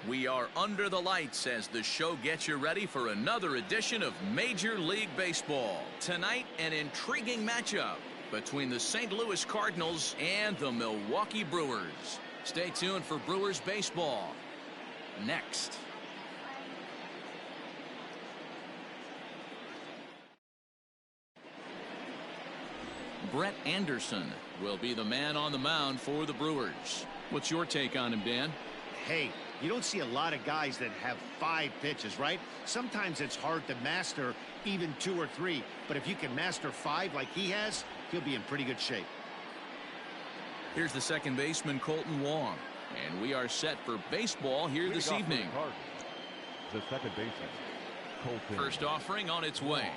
We are under the lights as the show gets you ready for another edition of Major League Baseball. Tonight, an intriguing matchup between the St. Louis Cardinals and the Milwaukee Brewers. Stay tuned for Brewers baseball next. Brett Anderson will be the man on the mound for the Brewers. What's your take on him, Dan? Hey, you don't see a lot of guys that have 5 pitches, right? Sometimes it's hard to master even 2 or 3. But if you can master 5 like he has, he'll be in pretty good shape. Here's the second baseman, Colton Wong. And we are set for baseball here this evening. The second baseman, Colton. First offering on its way.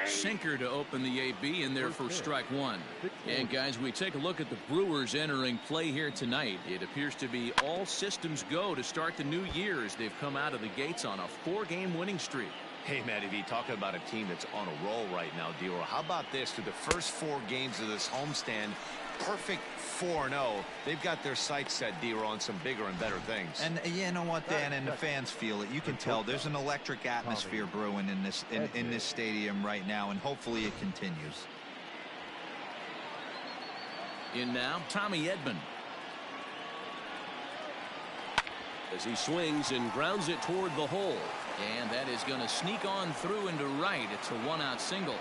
Sinker to open the AB in there for strike one. And guys, we take a look at the Brewers entering play here tonight. It appears to be all systems go to start the new year as they've come out of the gates on a 4-game winning streak. Hey, Matty V, talking about a team that's on a roll right now, D-Roll. How about this? Through the first 4 games of this homestand, perfect 4-0. They've got their sights set, D-Roll, on some bigger and better things. And you know what, Dan, and the fans feel it. You can tell there's an electric atmosphere brewing in this stadium right now, and hopefully it continues. In now, Tommy Edman. As he swings and grounds it toward the hole. And that is going to sneak on through into right. It's a 1-out single.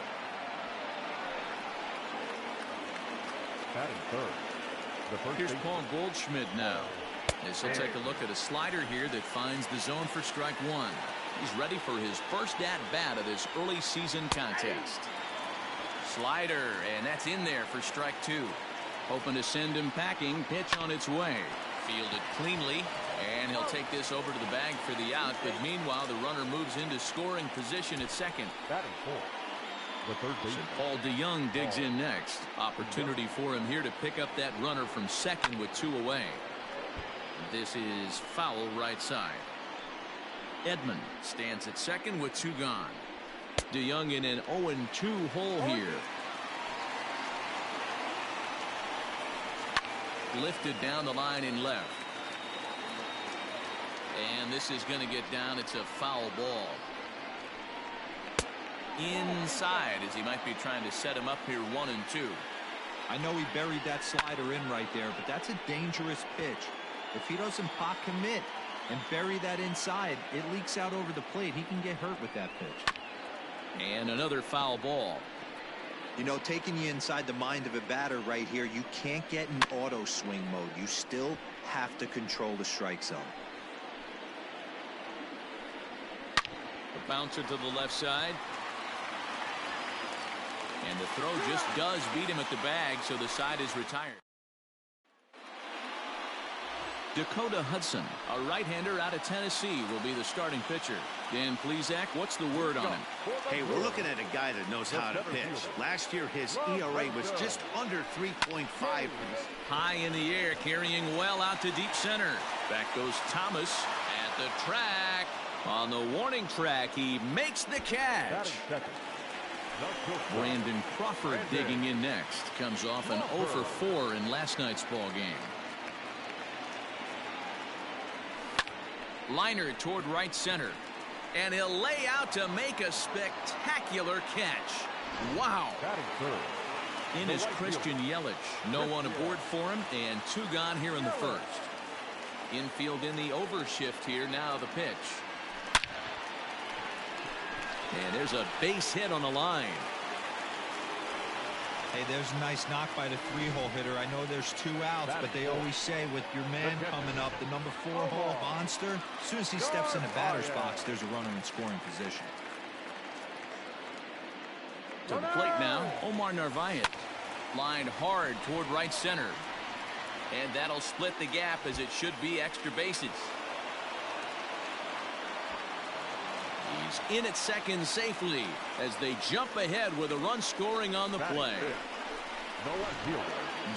Batting third. Here's Paul Goldschmidt now. As he'll take a look at a slider here that finds the zone for strike one. He's ready for his first at-bat of this early season contest. Slider, and that's in there for strike two. Hoping to send him packing. Pitch on its way. Fielded cleanly. And he'll take this over to the bag for the out. But meanwhile, the runner moves into scoring position at second. Batting fourth. The third baseman, Paul DeYoung digs in next. Opportunity for him here to pick up that runner from second with 2 away. This is foul right side. Edman stands at second with 2 gone. DeYoung in an 0-2 hole here. Lifted down the line in left. And this is going to get down. It's a foul ball. Inside as he might be trying to set him up here 1-2. I know he buried that slider in right there, but that's a dangerous pitch. If he doesn't pop commit and bury that inside, it leaks out over the plate. He can get hurt with that pitch. And another foul ball. You know, taking you inside the mind of a batter right here, you can't get in auto swing mode. You still have to control the strike zone. The bouncer to the left side. And the throw just does beat him at the bag, so the side is retired. Dakota Hudson, a right-hander out of Tennessee, will be the starting pitcher. Dan Plesac, what's the word on him? Hey, we're looking at a guy that knows how to pitch. Last year, his ERA was just under 3.5. High in the air, carrying well out to deep center. Back goes Thomas at the track. On the warning track, he makes the catch. Brandon Crawford digging in next. Comes off an 0 for 4 in last night's ball game. Liner toward right center. And he'll lay out to make a spectacular catch. Wow. In is Christian Yelich. No one aboard for him, and 2 gone here in the first. Infield in the overshift here. Now the pitch. And there's a base hit on the line. Hey, there's a nice knock by the 3-hole hitter. I know there's 2 outs, but they always say with your man coming up, the number 4-hole monster, as soon as he steps in the batter's box, there's a runner in scoring position. To the plate now, Omar Narvaez. Lined hard toward right center. And that'll split the gap as it should be extra bases. He's in at second safely as they jump ahead with a run scoring on the play.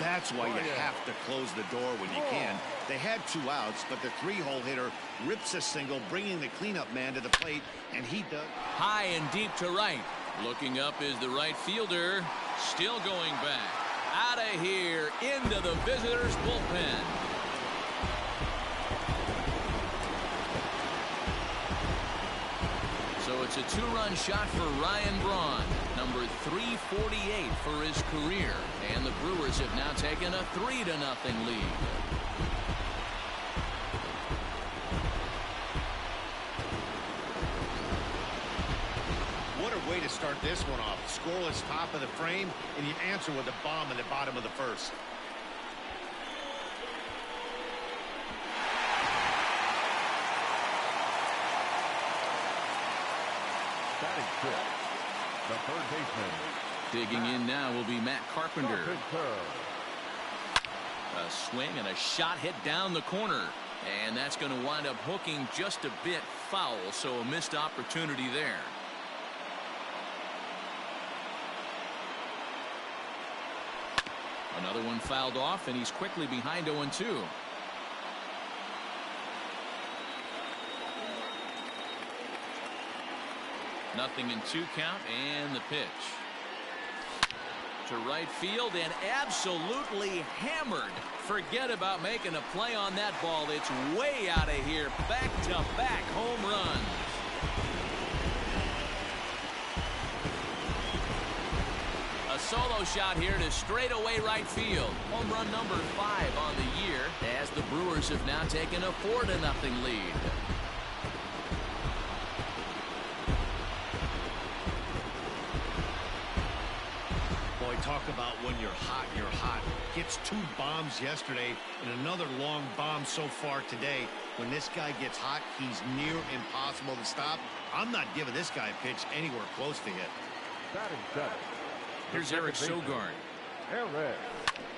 That's why you have to close the door when you can. They had 2 outs, but the 3-hole hitter rips a single, bringing the cleanup man to the plate, and he does. High and deep to right. Looking up is the right fielder. Still going back. Out of here into the visitors' bullpen. It's a two-run shot for Ryan Braun, number 348 for his career, and the Brewers have now taken a 3-0 lead. What a way to start this one off. Scoreless top of the frame, and you answer with a bomb in the bottom of the first. Batting fifth, the third baseman. Digging in now will be Matt Carpenter. A swing and a shot hit down the corner. And that's going to wind up hooking just a bit foul, so a missed opportunity there. Another one fouled off, and he's quickly behind 0-2. Nothing in 2 count, and the pitch to right field, and absolutely hammered. Forget about making a play on that ball. It's way out of here. Back-to-back home runs. A solo shot here to straightaway right field. Home run number 5 on the year, as the Brewers have now taken a 4-0 lead. Talk about when you're hot, you're hot. Gets 2 bombs yesterday and another long bomb so far today. When this guy gets hot, he's near impossible to stop. I'm not giving this guy a pitch anywhere close to hit. Batting seventh. Here's Eric Sogard.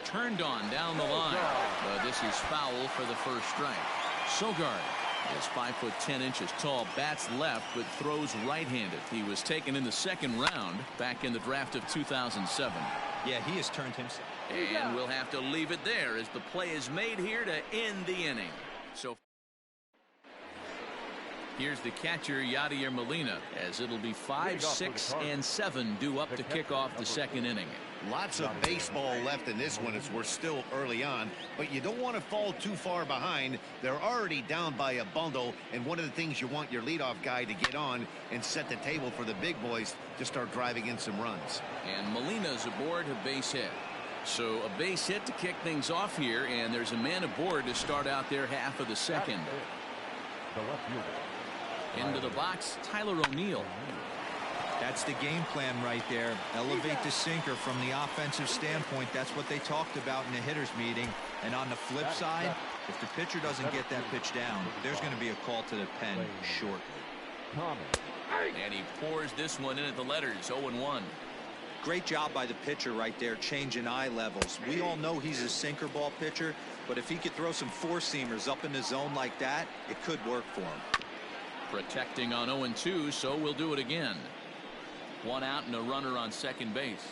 Turned on down the line. But this is foul for the first strike. Sogard is 5'10" tall, bats left, but throws right-handed. He was taken in the second round back in the draft of 2007. Yeah, he has turned himself. And we'll have to leave it there as the play is made here to end the inning. So here's the catcher, Yadier Molina, as it'll be 5, 6, and 7 due up to kick off the second inning. Lots of baseball left in this one as we're still early on, but you don't want to fall too far behind. They're already down by a bundle, and one of the things you want your leadoff guy to get on and set the table for the big boys to start driving in some runs. And Molina's aboard a base hit. So a base hit to kick things off here, and there's a man aboard to start out their half of the second. The left fielder. Into the box, Tyler O'Neill. That's the game plan right there. Elevate the sinker from the offensive standpoint. That's what they talked about in the hitters meeting. And on the flip side, if the pitcher doesn't get that pitch down, there's going to be a call to the pen shortly. And he pours this one in at the letters, 0-1. Great job by the pitcher right there, changing eye levels. We all know he's a sinker ball pitcher, but if he could throw some four-seamers up in the zone like that, it could work for him. Protecting on 0-2, so we'll do it again. 1 out and a runner on second base.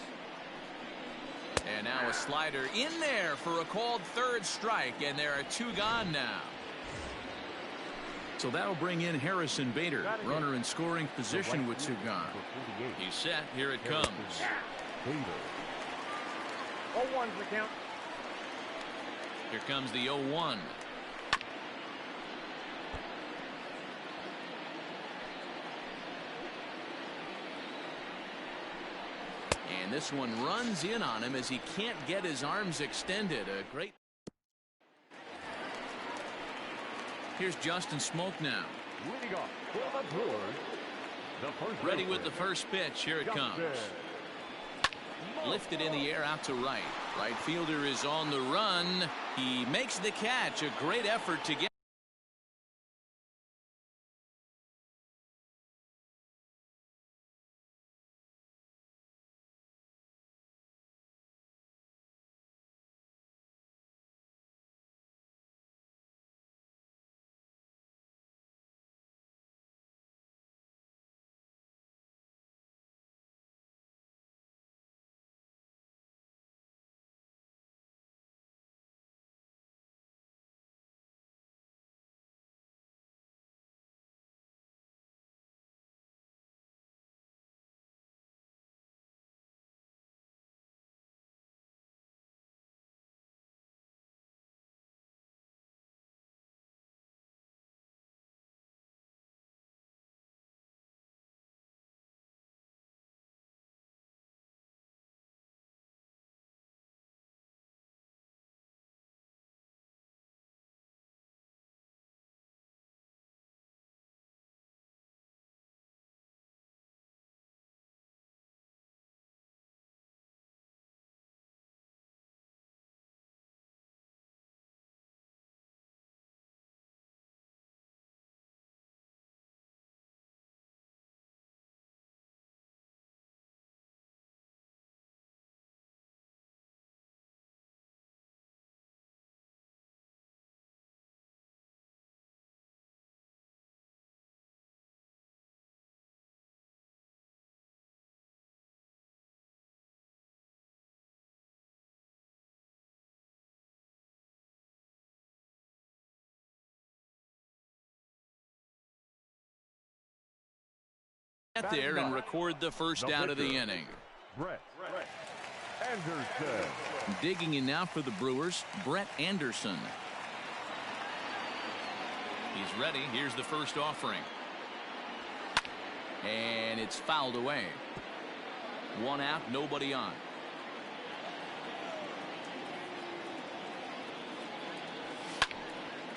And now a slider in there for a called third strike, and there are 2 gone now. So that'll bring in Harrison Bader, runner in scoring position with 2 gone. He's set. Here it comes. 0-1's the count. Here comes the 0-1. And this one runs in on him as he can't get his arms extended. A great. Here's Justin Smoke now. Leading off for the Brewers, the first Ready with baseman, the first pitch. Here it comes. Justin. Lifted in the air out to right. Right fielder is on the run. He makes the catch. A great effort to get. Get there and record the first out of the inning. Brett Anderson. Digging in now for the Brewers, Brett Anderson. He's ready. Here's the first offering. And it's fouled away. One out, nobody on.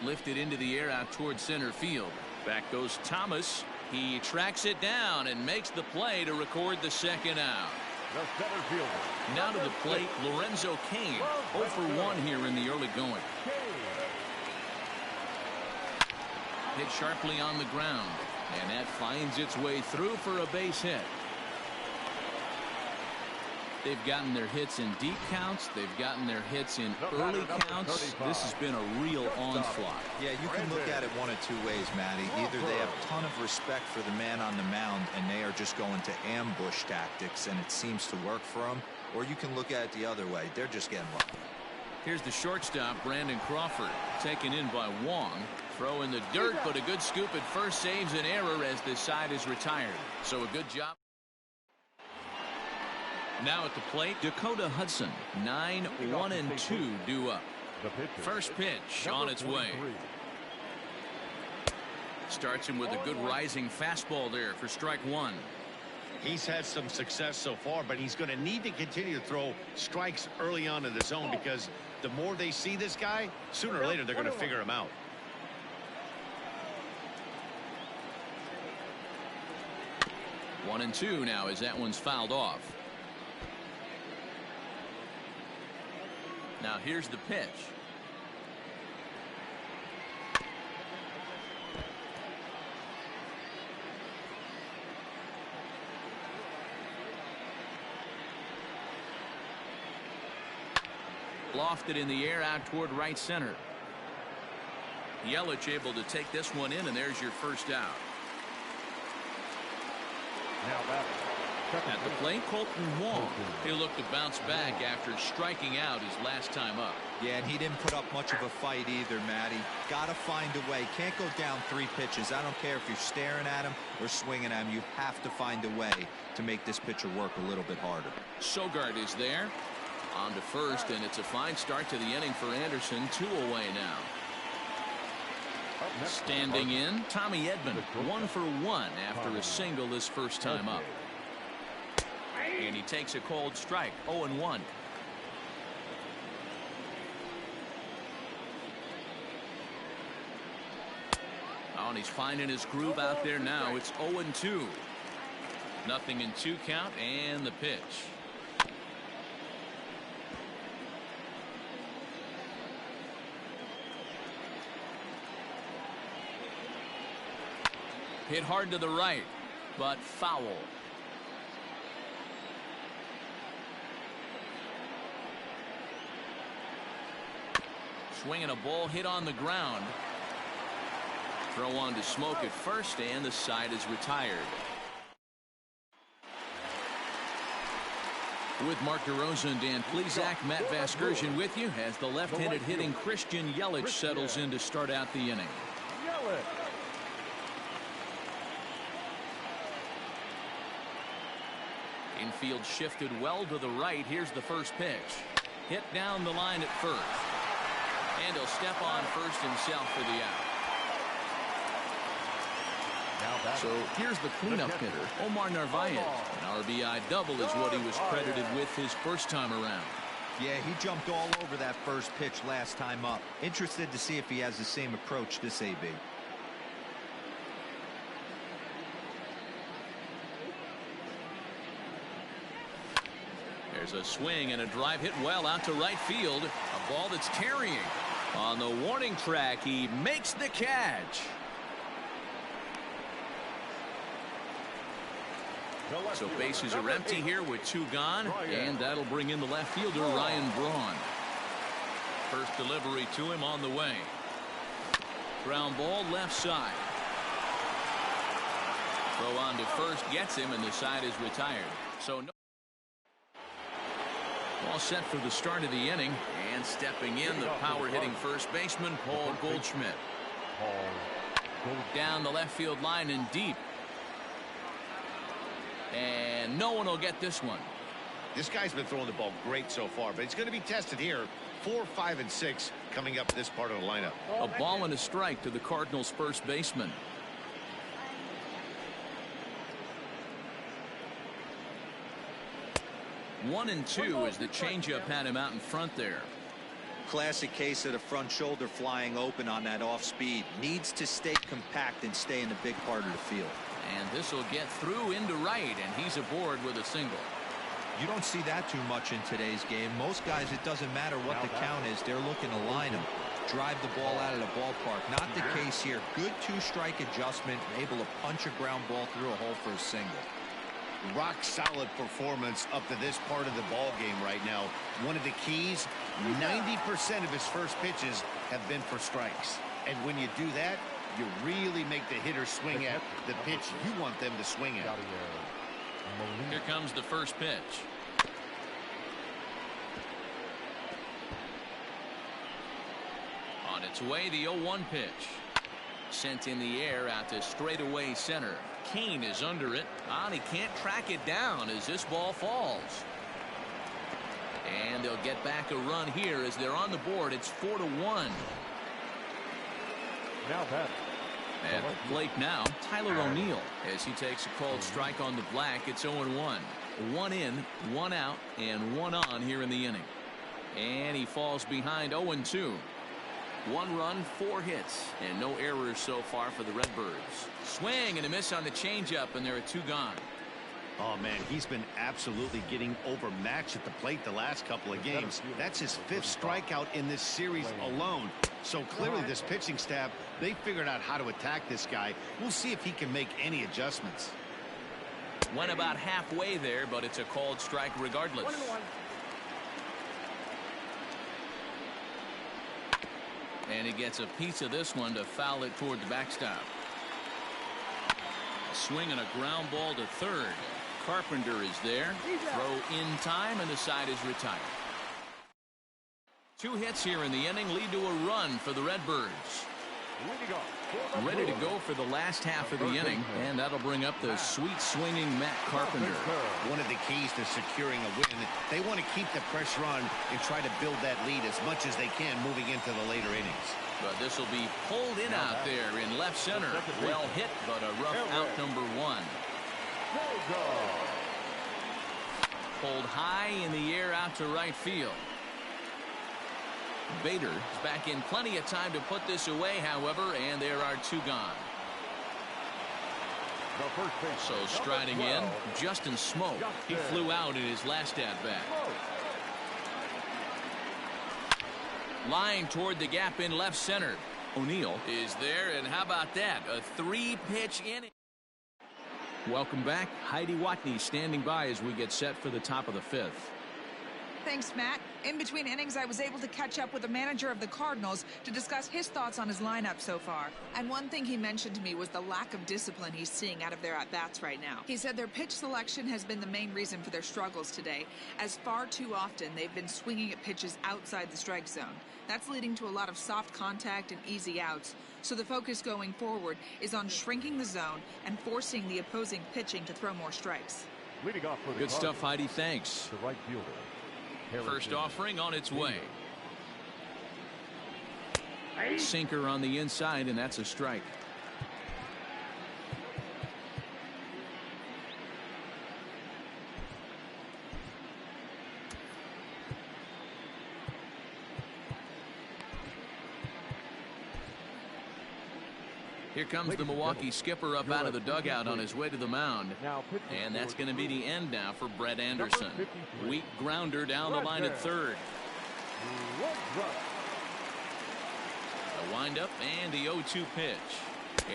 Lifted into the air out towards center field. Back goes Thomas. He tracks it down and makes the play to record the second out. The center fielder. Now to the plate, Lorenzo Cain. 0 for 1 here in the early going. Hit sharply on the ground, and that finds its way through for a base hit. They've gotten their hits in deep counts. They've gotten their hits in early counts. This has been a real onslaught. Yeah, you can look at it one of two ways, Matty. Either they have a ton of respect for the man on the mound and they are just going to ambush tactics and it seems to work for them, or you can look at it the other way. They're just getting lucky. Here's the shortstop, Brandon Crawford, taken in by Wong. Throw in the dirt, but a good scoop at first saves an error as this side is retired. So a good job. Now at the plate, Dakota Hudson. 9-1-2 due up. First pitch on its way. Starts him with a good rising fastball there for strike one. He's had some success so far, but he's going to need to continue to throw strikes early on in the zone because the more they see this guy, sooner or later they're going to figure him out. One and two now as that one's fouled off. Now here's the pitch. Lofted in the air out toward right center. Yelich able to take this one in, and there's your first out. At the plate, Colton Wong. He looked to bounce back after striking out his last time up. Yeah, and he didn't put up much of a fight either, Matty. Gotta find a way. Can't go down 3 pitches. I don't care if you're staring at him or swinging at him. You have to find a way to make this pitcher work a little bit harder. Sogard is there. On to first, and it's a fine start to the inning for Anderson. 2 away now. Standing in, Tommy Edman. 1 for 1 after a single his first time up. And he takes a cold strike. 0-1. Oh, and he's finding his groove out there now. It's 0-2. Nothing in 2 count, and the pitch. Hit hard to the right, but foul. Swinging a ball hit on the ground. Throw on to Smoke at first, and the side is retired. With Mark DeRosa and Dan Plesac, Matt Vasgersian with you as the left-handed hitting Christian Yelich settles in to start out the inning. Infield shifted well to the right. Here's the first pitch. Hit down the line at first. And he'll step on first himself for the out. So here's the cleanup hitter, Omar Narvaez. An RBI double is what he was credited with his first time around. Yeah, he jumped all over that first pitch last time up. Interested to see if he has the same approach this AB. There's a swing and a drive hit well out to right field. A ball that's carrying. On the warning track, he makes the catch. So bases are empty here with 2 gone, and that'll bring in the left fielder, Ryan Braun. First delivery to him on the way. Ground ball left side. Throw on to first gets him, and the side is retired. So no. All set for the start of the inning, and stepping in, the power-hitting first baseman, Paul Goldschmidt. Down the left field line and deep. And no one will get this one. This guy's been throwing the ball great so far, but it's going to be tested here. 4, 5, and 6 coming up this part of the lineup. A ball and a strike to the Cardinals' first baseman. One and two as the changeup had him out in front there. Classic case of the front shoulder flying open on that off speed. Needs to stay compact and stay in the big part of the field. And this will get through into right, and he's aboard with a single. You don't see that too much in today's game. Most guys, it doesn't matter what the count is. They're looking to line them, drive the ball out of the ballpark. Not the case here. Good two-strike adjustment, able to punch a ground ball through a hole for a single. Rock solid performance up to this part of the ball game right now. One of the keys, 90% of his first pitches have been for strikes. And when you do that, you really make the hitter swing at the pitch you want them to swing at. Here comes the first pitch. On its way, the 0-1 pitch. Sent in the air out to straightaway center. Kane is under it. And he can't track it down as this ball falls. And they'll get back a run here as they're on the board. It's 4-1. Now that. At the plate now, Tyler O'Neill as he takes a called strike on the black. It's 0-1. 1 in, 1 out, and 1 on here in the inning. And he falls behind 0-2. 1 run, 4 hits, and no errors so far for the Redbirds. Swing and a miss on the changeup, and there are 2 gone. Oh, man, he's been absolutely getting overmatched at the plate the last couple of games. That's his 5th strikeout in this series alone. So clearly this pitching staff, they figured out how to attack this guy. We'll see if he can make any adjustments. Went about halfway there, but it's a called strike regardless. And he gets a piece of this one to foul it toward the backstop. A swing and a ground ball to third. Carpenter is there. Throw in time, and the side is retired. 2 hits here in the inning lead to a run for the Redbirds. Ready to go for the last half of the inning, and that'll bring up the sweet swinging Matt Carpenter. One of the keys to securing a win, they want to keep the pressure on and try to build that lead as much as they can moving into the later innings. But this will be pulled in out there in left center. Well hit, but a rough out number 1. Pulled high in the air out to right field. Bader is back in plenty of time to put this away, however, and there are 2 gone. So striding in, Justin Smoke. He flew out in his last at-bat. Line toward the gap in left center. O'Neill is there, and how about that? A 3-pitch inning. Welcome back. Heidi Watney standing by as we get set for the top of the 5th. Thanks, Matt. In between innings, I was able to catch up with the manager of the Cardinals to discuss his thoughts on his lineup so far. And one thing he mentioned to me was the lack of discipline he's seeing out of their at-bats right now. He said their pitch selection has been the main reason for their struggles today, as far too often they've been swinging at pitches outside the strike zone. That's leading to a lot of soft contact and easy outs. So the focus going forward is on shrinking the zone and forcing the opposing pitching to throw more strikes. Leading off for the Good stuff, Heidi. Thanks. The right fielder. First offering on its way. Sinker on the inside, and that's a strike. Here comes the Milwaukee skipper up out of the dugout on his way to the mound. And that's going to be the end now for Brett Anderson. Weak grounder down the line at third. The windup and the 0-2 pitch.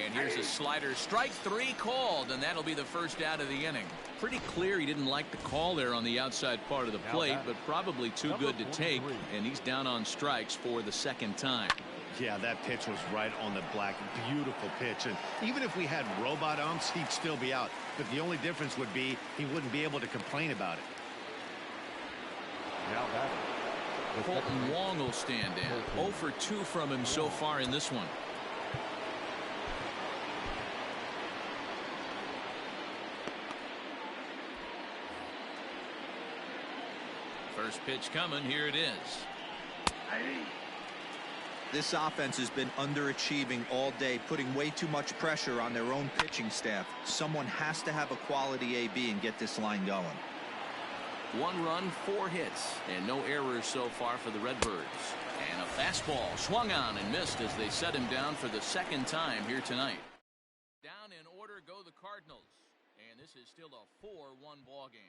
And here's a slider. Strike 3 called, and that'll be the first out of the inning. Pretty clear he didn't like the call there on the outside part of the plate, but probably too good to take, and he's down on strikes for the 2nd time. Yeah, that pitch was right on the black. Beautiful pitch. And even if we had robot umps, he'd still be out. But the only difference would be he wouldn't be able to complain about it. Now batting. Colton Wong will stand in. 0 for 2 from him so far in this one. Pitch coming. Here it is. This offense has been underachieving all day, putting way too much pressure on their own pitching staff. Someone has to have a quality AB and get this line going. 1 run, 4 hits, and no errors so far for the Redbirds. And a fastball swung on and missed as they set him down for the 2nd time here tonight. Down in order go the Cardinals, and this is still a 4-1 ball game.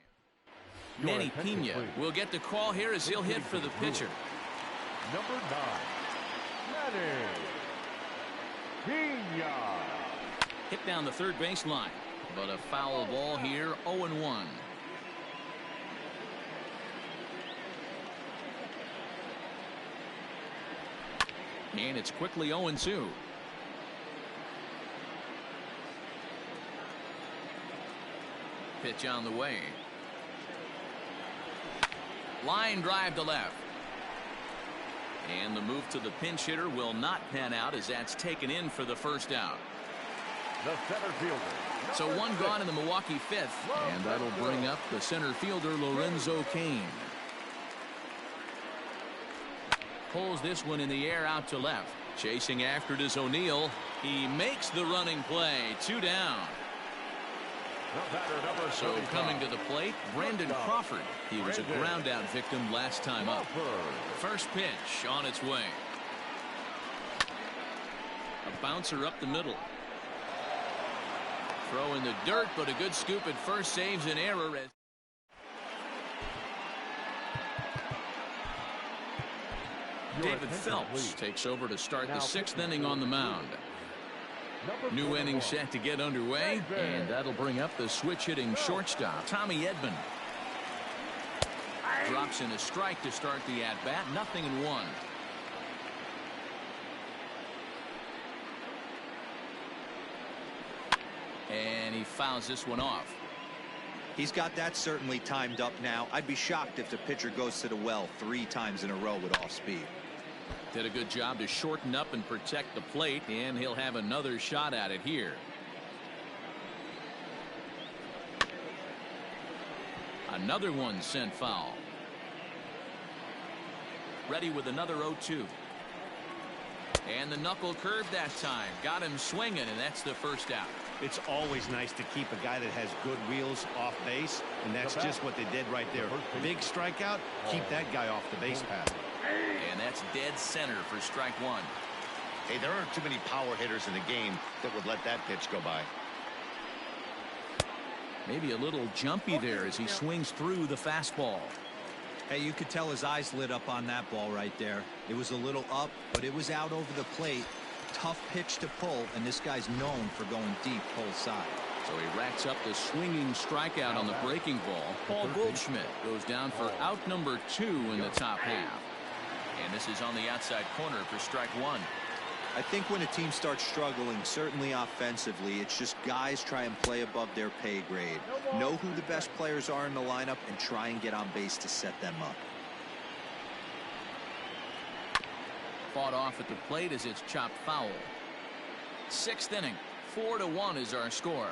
Manny Pena will get the call here as he'll hit for the pitcher. Number 9, Manny Pena. Hit down the third baseline, but a foul ball here, 0-1. And it's quickly 0-2. Pitch on the way. Line drive to left. And the move to the pinch hitter will not pan out as that's taken in for the first out. The center fielder. So 1 gone in the Milwaukee 5th, and that'll bring up the center fielder Lorenzo Cain. Pulls this one in the air out to left. Chasing after it is O'Neill. He makes the running play. 2 down. So coming to the plate, Brandon Crawford. He was a ground out victim last time up. First pitch on its way. A bouncer up the middle. Throw in the dirt, but a good scoop at first saves an error. David Phelps takes over to start the 6th inning on the mound. New inning set to get underway, and that'll bring up the switch-hitting shortstop, Tommy Edman. Drops in a strike to start the at-bat, 0-1. And he fouls this one off. He's got that certainly timed up now. I'd be shocked if the pitcher goes to the well 3 times in a row with off speed. Did a good job to shorten up and protect the plate, and he'll have another shot at it here. Another one sent foul. Ready with another 0-2. And the knuckle curve that time. Got him swinging, and that's the first out. It's always nice to keep a guy that has good wheels off base, and that's just what they did right there. Big strikeout, keep that guy off the base path. And that's dead center for strike 1. Hey, there aren't too many power hitters in the game that would let that pitch go by. Maybe a little jumpy there as he swings through the fastball. Hey, you could tell his eyes lit up on that ball right there. It was a little up, but it was out over the plate. Tough pitch to pull, and this guy's known for going deep pull side. So he racks up the swinging strikeout on the breaking ball. Paul Goldschmidt goes down for out number 2 in the top half. And this is on the outside corner for strike 1. I think when a team starts struggling, certainly offensively, it's just guys try and play above their pay grade. Know who the best players are in the lineup and try and get on base to set them up. Fought off at the plate as it's chopped foul. 6th inning. 4-1 is our score.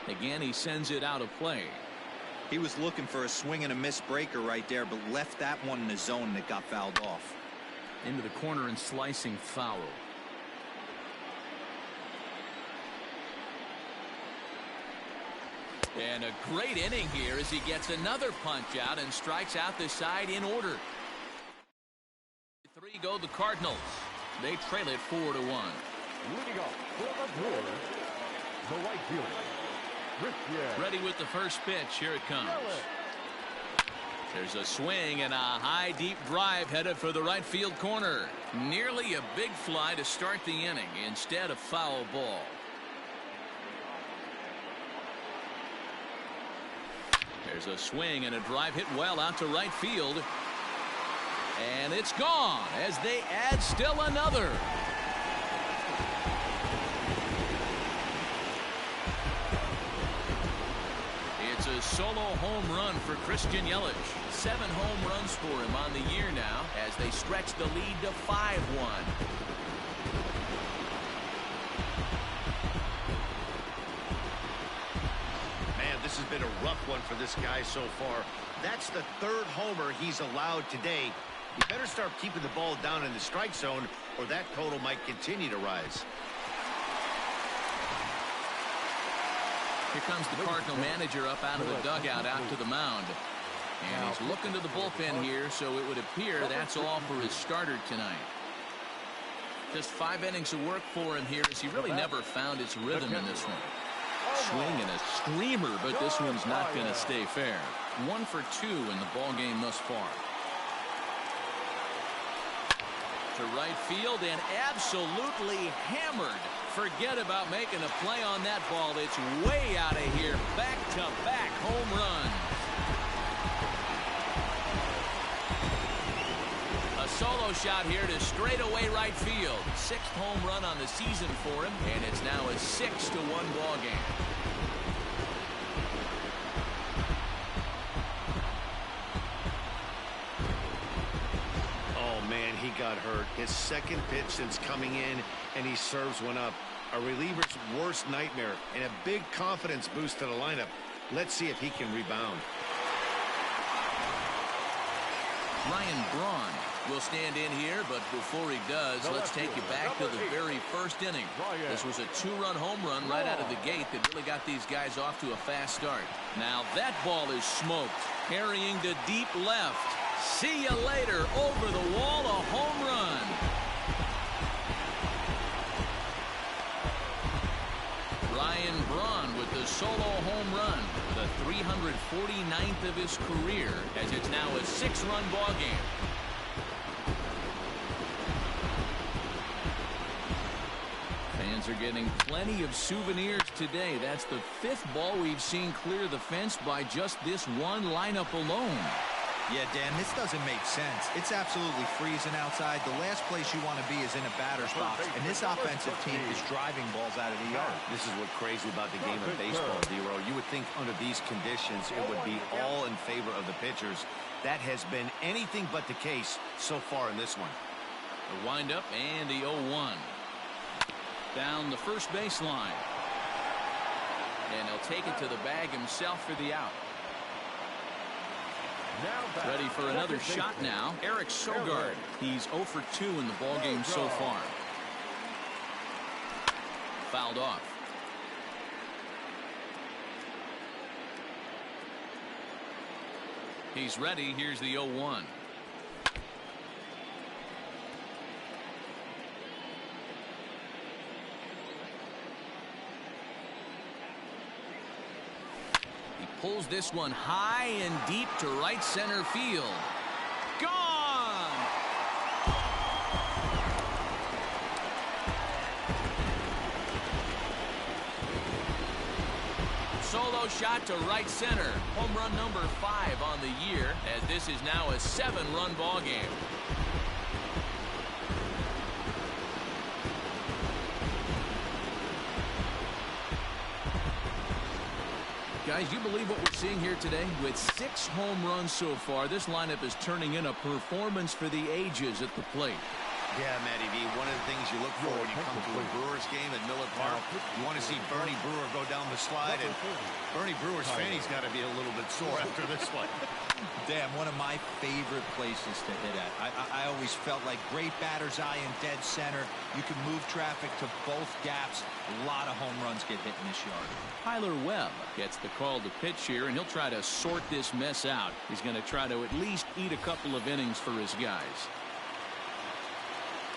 Again, he sends it out of play. He was looking for a swing and a miss breaker right there, but left that one in the zone that got fouled off. Into the corner and slicing foul. And a great inning here as he gets another punch out and strikes out the side in order. 3 go the Cardinals. They trail it 4-1. Leading off for the Brewers, the right fielder. Ready with the first pitch. Here it comes. There's a swing and a high deep drive headed for the right field corner. Nearly a big fly to start the inning. Instead, a foul ball. There's a swing and a drive hit well out to right field. And it's gone as they add still another. It's a solo home run for Christian Yelich. 7 home runs for him on the year now as they stretch the lead to 5-1. Man, this has been a rough one for this guy so far. That's the third homer he's allowed today. He better start keeping the ball down in the strike zone, or that total might continue to rise. Here comes the Cardinal manager up out of the dugout out to the mound. And he's looking to the bullpen here, so it would appear that's all for his starter tonight. Just 5 innings of work for him here, as he really never found his rhythm in this one. Swing and a screamer, but this one's not going to stay fair. 1 for 2 in the ball game thus far. To right field and absolutely hammered. Forget about making a play on that ball. It's way out of here. Back-to-back home runs. A solo shot here to straightaway right field. 6th home run on the season for him, and it's now a 6-1 ball game. He got hurt. His second pitch since coming in, and he serves one up. A reliever's worst nightmare and a big confidence boost to the lineup. Let's see if he can rebound. Ryan Braun will stand in here, but before he does, let's take you back to the very first inning. This was a 2-run home run right out of the gate that really got these guys off to a fast start. Now that ball is smoked, carrying to deep left. See you later. Over the wall, a home run. Ryan Braun with the solo home run, the 349th of his career, as it's now a 6-run ball game. Fans are getting plenty of souvenirs today. That's the 5th ball we've seen clear the fence by just this one lineup alone. Yeah, Dan, this doesn't make sense. It's absolutely freezing outside. The last place you want to be is in a batter's box, and this offensive team is driving balls out of the yard. This is what's crazy about the game of baseball, D-Row. You would think under these conditions it would be all in favor of the pitchers. That has been anything but the case so far in this one. The windup and the 0-1. Down the first baseline. And he'll take it to the bag himself for the out. Ready for another shot now. Eric Sogard. He's 0 for 2 in the ballgame so far. Fouled off. He's ready. Here's the 0-1. Pulls this one high and deep to right center field. Gone! Solo shot to right center. Home run number 5 on the year, as this is now a 7-run ball game. Guys, you believe what we're seeing here today? With 6 home runs so far, this lineup is turning in a performance for the ages at the plate. Yeah, Matty V, one of the things you look for when you come to a Brewers game at Miller Park, you want to see Bernie Brewer go down the slide, and Bernie Brewer's fanny's got to be a little bit sore after this one. Damn, one of my favorite places to hit at. I always felt like great batter's eye in dead center. You can move traffic to both gaps. A lot of home runs get hit in this yard. Tyler Webb gets the call to pitch here, and he'll try to sort this mess out. He's going to try to at least eat a couple of innings for his guys.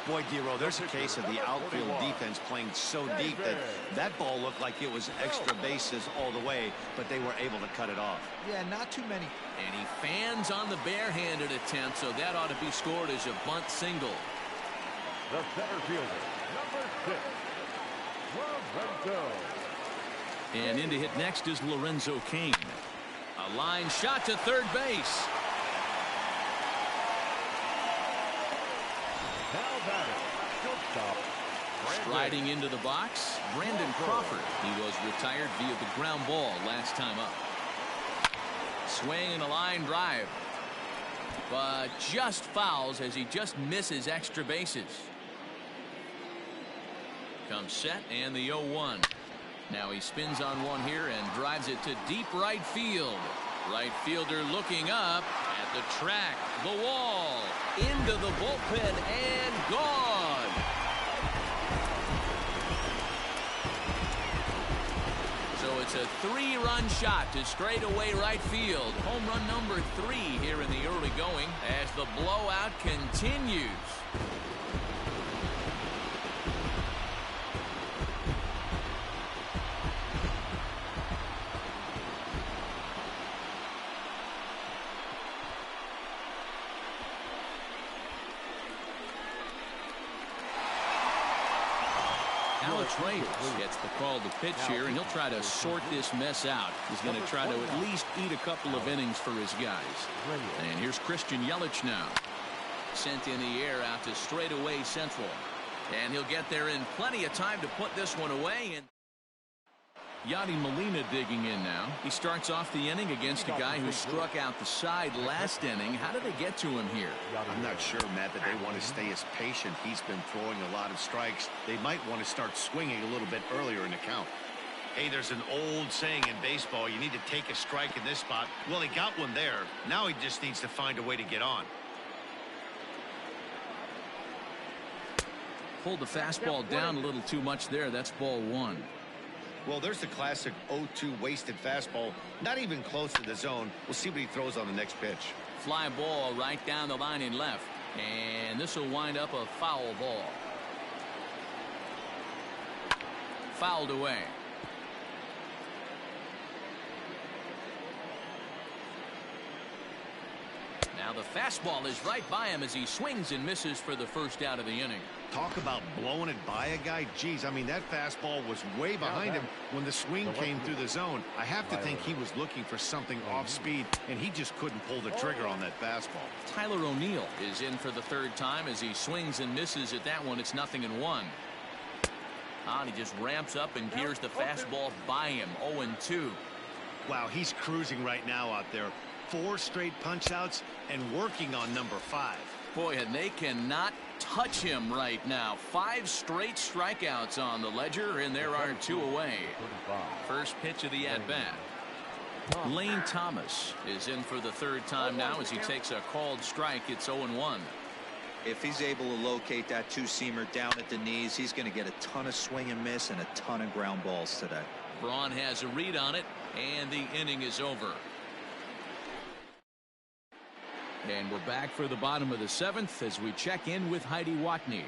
Boy, D-Row, there's a case of the outfield defense playing so deep that that ball looked like it was extra bases all the way, but they were able to cut it off. Yeah, not too many. And he fans on the barehanded attempt, so that ought to be scored as a bunt single. The center fielder, number 6, Lorenzo. And in to hit next is Lorenzo Cain. A line shot to third base. Striding into the box, Brandon Crawford. He was retired via the ground ball last time up. Swing and a line drive, but just fouls as he just misses extra bases. Comes set and the 0-1. Now he spins on one here and drives it to deep right field. Right fielder looking up at the track, the wall, into the bullpen, and gone. So it's a 3-run shot to straightaway right field. Home run number 3 here in the early going as the blowout continues. Alex Reyes gets the call to pitch here, and he'll try to sort this mess out. He's going to try to at least eat a couple of innings for his guys. And here's Christian Yelich now. Sent in the air out to straightaway central. And he'll get there in plenty of time to put this one away. And Yadi Molina digging in now. He starts off the inning against a guy who struck out the side last inning. How did they get to him here? I'm not sure, Matt, that they want to stay as patient. He's been throwing a lot of strikes. They might want to start swinging a little bit earlier in the count. Hey, there's an old saying in baseball, you need to take a strike in this spot. Well, he got one there. Now he just needs to find a way to get on. Pulled the fastball down a little too much there. That's ball 1. Well, there's the classic 0-2 wasted fastball. Not even close to the zone. We'll see what he throws on the next pitch. Fly ball right down the line in left. And this will wind up a foul ball. Fouled away. Now the fastball is right by him as he swings and misses for the first out of the inning. Talk about blowing it by a guy. Geez, I mean, that fastball was way behind him when the swing came through the zone. I have to think he was looking for something off speed, and he just couldn't pull the trigger on that fastball. Tyler O'Neill is in for the 3rd time as he swings and misses at that one. It's 0-1. And he just ramps up and gears the fastball by him. 0-2. Wow, he's cruising right now out there. 4 straight punch-outs and working on number 5. Boy, and they cannot touch him right now. 5 straight strikeouts on the ledger, and there are 2 away. First pitch of the at-bat. Lane Thomas is in for the 3rd time now as he takes a called strike. It's 0-1. If he's able to locate that 2-seamer down at the knees, he's going to get a ton of swing and miss and a ton of ground balls today. Braun has a read on it, and the inning is over. And we're back for the bottom of the 7th as we check in with Heidi Watney.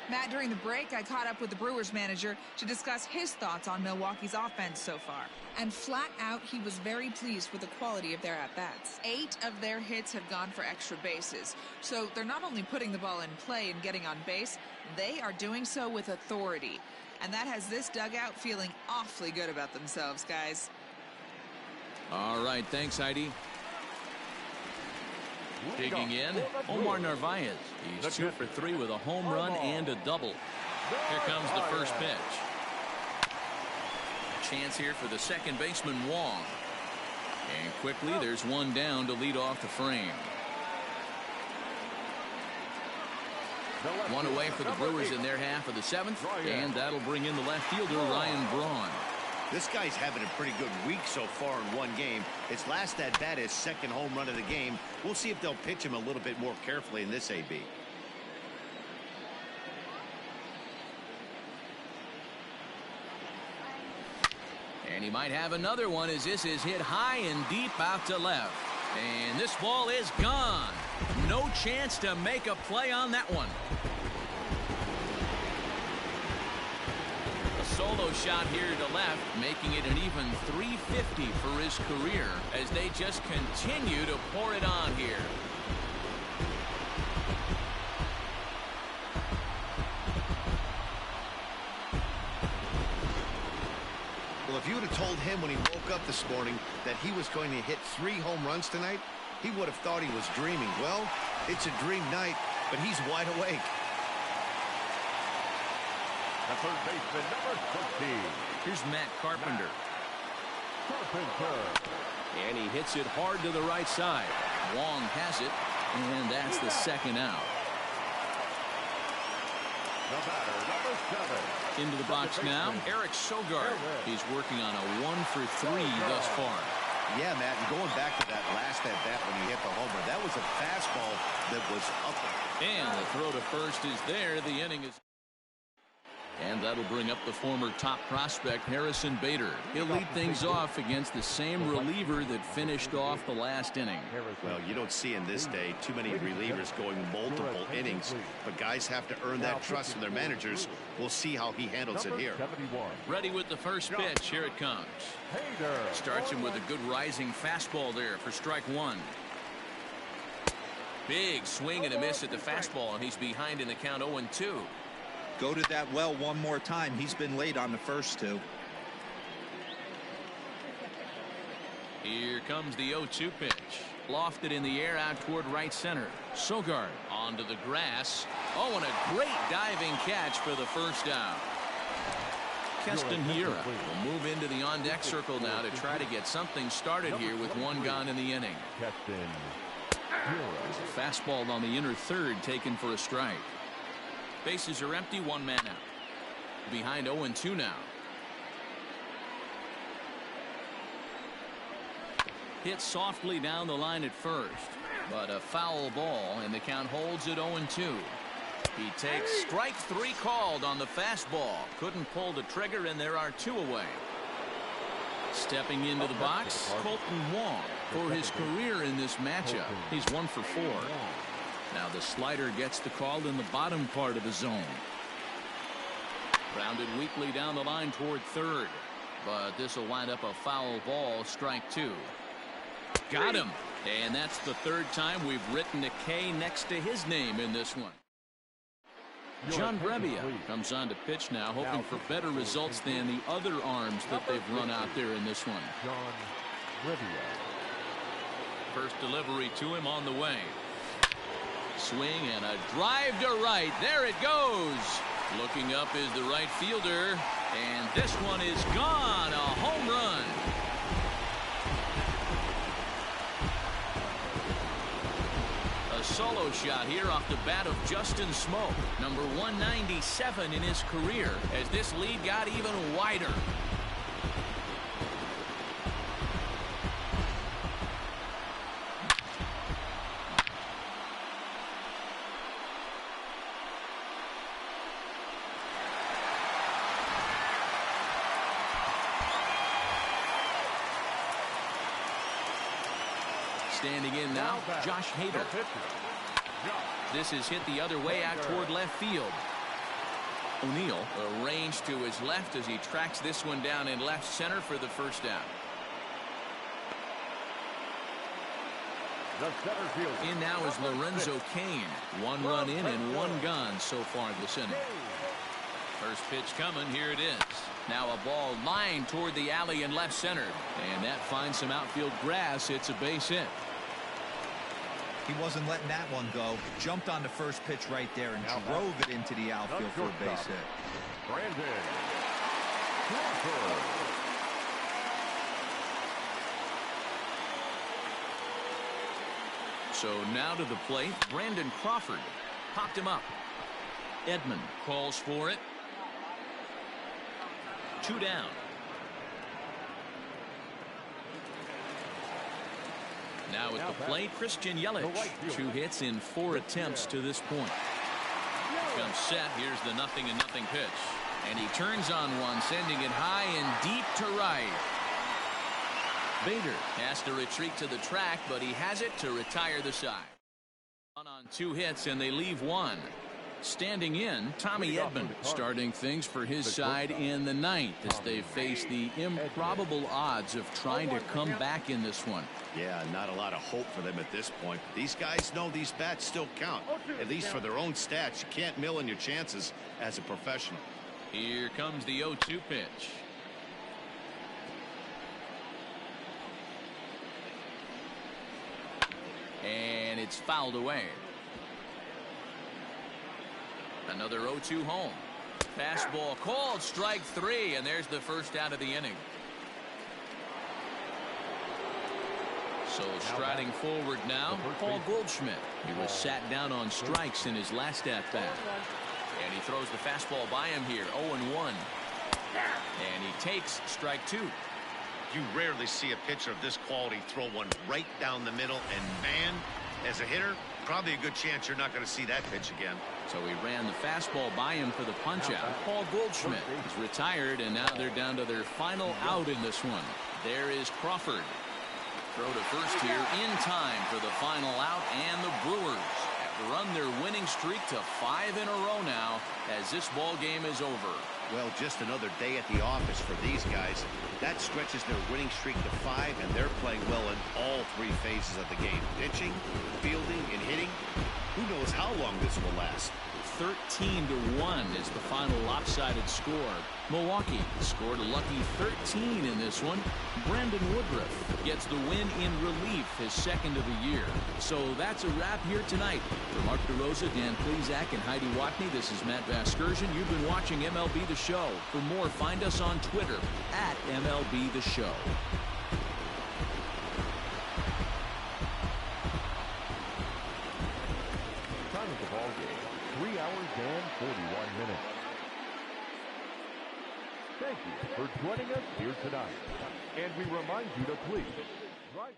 Matt, during the break, I caught up with the Brewers manager to discuss his thoughts on Milwaukee's offense so far. And flat out, he was very pleased with the quality of their at-bats. 8 of their hits have gone for extra bases. So they're not only putting the ball in play and getting on base, they are doing so with authority. And that has this dugout feeling awfully good about themselves, guys. All right, thanks, Heidi. Digging in, Omar Narvaez. He's 2 for 3 with a home run and a double. Here comes the first pitch. Chance here for the second baseman, Wong. And quickly, there's one down to lead off the frame. 1 away for the Brewers in their half of the 7th, and that'll bring in the left fielder, Ryan Braun. This guy's having a pretty good week so far in one game. His last at-bat is 2nd home run of the game. We'll see if they'll pitch him a little bit more carefully in this AB. And he might have another one as this is hit high and deep out to left. And this ball is gone. No chance to make a play on that one. Solo shot here to left, making it an even .350 for his career as they just continue to pour it on here. Well, if you would have told him when he woke up this morning that he was going to hit 3 home runs tonight, he would have thought he was dreaming. Well, it's a dream night, but he's wide awake. The third baseman, number 13. Here's Matt Carpenter. And he hits it hard to the right side. Wong has it, and that's the 2nd out. The batter, number 7. Into the box now, Eric Sogard. He's working on a 1-for-3 thus far. Yeah, Matt, and going back to that last at-bat when he hit the homer, that was a fastball that was up. And the throw to first is there. The inning is... And that'll bring up the former top prospect, Harrison Bader. He'll lead things off against the same reliever that finished off the last inning. Well, you don't see in this day too many relievers going multiple innings, but guys have to earn that trust from their managers. We'll see how he handles it here. Ready with the first pitch. Here it comes. Starts him with a good rising fastball there for strike one. Big swing and a miss at the fastball, and he's behind in the count 0-2. Go to that well one more time. He's been late on the first two. Here comes the 0-2 pitch. Lofted in the air out toward right center. Sogard onto the grass. Oh, and a great diving catch for the first out. Keston Hiura will move into the on-deck circle now to try to get something started here with one gone in the inning. There's a fastball on the inner third taken for a strike. Bases are empty, one man out. Behind 0-2 now. Hit softly down the line at first, but a foul ball, and the count holds at 0-2. He takes strike three called on the fastball. Couldn't pull the trigger, and there are two away. Stepping into the box, Colton Wong. For his career in this matchup, he's 1 for 4. Now the slider gets the call in the bottom part of the zone. Grounded weakly down the line toward third, but this will wind up a foul ball, strike two. Got him, and that's the third time we've written a K next to his name in this one. John Brebbia comes on to pitch now, hoping for better results than the other arms that they've run out there in this one. John Brebbia. First delivery to him on the way. Swing and a drive to right. There it goes. Looking up is the right fielder, and this one is gone. A home run. A solo shot here off the bat of Justin Smoke, number 197 in his career, as this lead got even wider. Standing in now, Josh Hader. This is hit the other way out toward left field. O'Neill arranged to his left as he tracks this one down in left center for the first out. In now is Lorenzo Cain. One run in and one gone so far this inning. First pitch coming. Here it is. Now a ball lined toward the alley in left center, and that finds some outfield grass. It's a base hit. He wasn't letting that one go. Jumped on the first pitch right there and drove it into the outfield for a base hit. Brandon. So now to the plate, Brandon Crawford. Popped him up. Edman calls for it. 2 down. Now at the plate, Christian Yelich. 2 hits in 4 attempts to this point. Comes set. Here's the 0-0 pitch. And he turns on one, sending it high and deep to right. Bader has to retreat to the track, but he has it to retire the side. On 2 hits, and they leave 1. Standing in, Tommy Edman starting things for his side in the 9th as they face the improbable odds of trying to come back in this one. Yeah, not a lot of hope for them at this point. These guys know these bats still count, at least for their own stats. You can't mill in your chances as a professional. Here comes the 0-2 pitch. And it's fouled away. Another 0-2 home. Fastball called, strike 3, and there's the first out of the inning. So striding forward now, Paul Goldschmidt. He was sat down on strikes in his last at bat. And he throws the fastball by him here. 0-1. And he takes strike 2. You rarely see a pitcher of this quality throw one right down the middle, and man, as a hitter, probably a good chance you're not going to see that pitch again. So he ran the fastball by him for the punch-out. Paul Goldschmidt is retired, and now they're down to their final out in this one. There is Crawford. Throw to first here in time for the final out, and the Brewers have to run their winning streak to 5 in a row now as this ball game is over. Well, just another day at the office for these guys. That stretches their winning streak to 5, and they're playing well in all 3 phases of the game. Pitching, fielding, and hitting. Who knows how long this will last? 13-1 is the final lopsided score. Milwaukee scored a lucky 13 in this one. Brandon Woodruff gets the win in relief, his second of the year. So that's a wrap here tonight. For Mark DeRosa, Dan Plesac, and Heidi Watney, this is Matt Vasgersian. You've been watching MLB The Show. For more, find us on Twitter at MLB The Show. Time of the ball game, 3 hours and 41 minutes. Thank you for joining us here tonight. And we remind you to please drive